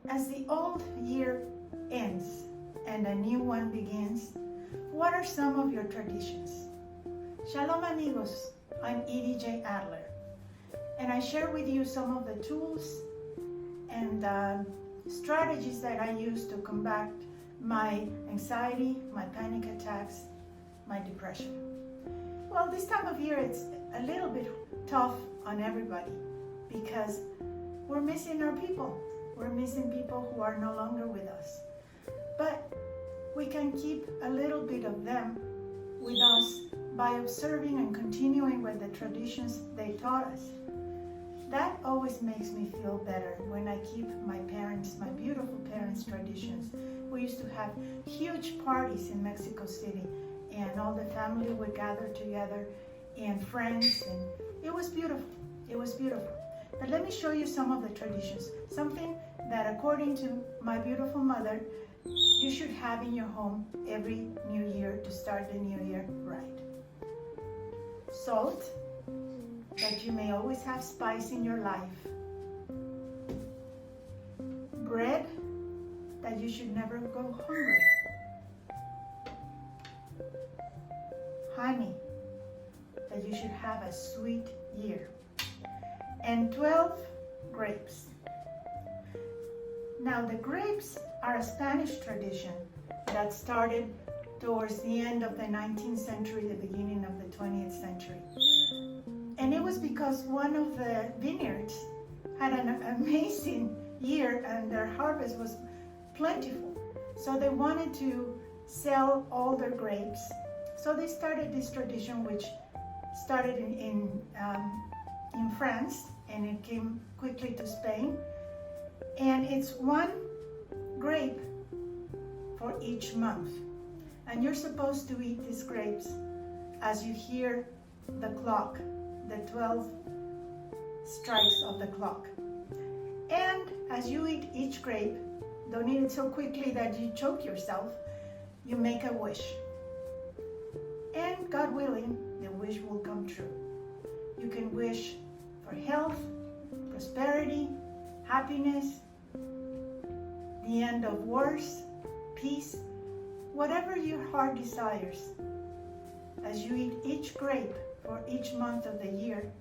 As the old year ends and a new one begins, what are some of your traditions? Shalom amigos, I'm Edie J. Adler, and I share with you some of the tools and strategies that I use to combat my anxiety, my panic attacks, my depression. Well, this time of year it's a little bit tough on everybody because we're missing our people. We're missing people who are no longer with us. But we can keep a little bit of them with us by observing and continuing with the traditions they taught us. That always makes me feel better when I keep my parents, my beautiful parents' traditions. We used to have huge parties in Mexico City, and all the family would gather together, and friends, and it was beautiful. It was beautiful. But let me show you some of the traditions, something that according to my beautiful mother, you should have in your home every new year to start the new year right. Salt, that you may always have spice in your life. Bread, that you should never go hungry. Honey, that you should have a sweet year. And 12 grapes. Now the grapes are a Spanish tradition that started towards the end of the 19th century, the beginning of the 20th century. And it was because one of the vineyards had an amazing year and their harvest was plentiful. So they wanted to sell all their grapes. So they started this tradition, which started in France, and it came quickly to Spain. And it's one grape for each month. And you're supposed to eat these grapes as you hear the clock, the 12 strikes of the clock. And as you eat each grape, don't eat it so quickly that you choke yourself, you make a wish. And God willing, the wish will come true. You can wish for health, prosperity, happiness, the end of wars, peace, whatever your heart desires. As you eat each grape for each month of the year,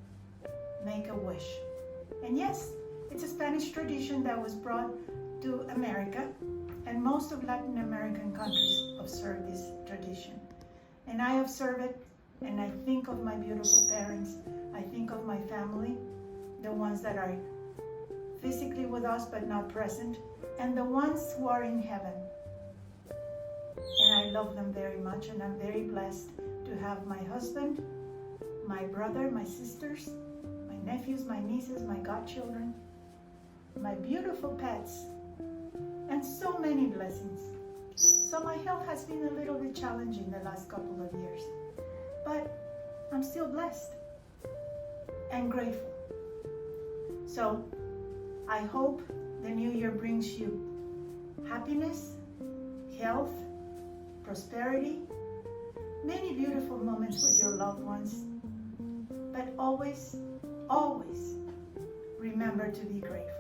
make a wish. And yes, it's a Spanish tradition that was brought to America, and most of Latin American countries observe this tradition. And I observe it, and I think of my beautiful parents. I think of my family, the ones that are physically with us but not present, and the ones who are in heaven. And I love them very much, and I'm very blessed to have my husband, my brother, my sisters, my nephews, my nieces, my godchildren, my beautiful pets, and so many blessings. So my health has been a little bit challenging the last couple of years, but I'm still blessed and grateful. So I hope the new year brings you happiness, health, prosperity, many beautiful moments with your loved ones, but always, always remember to be grateful.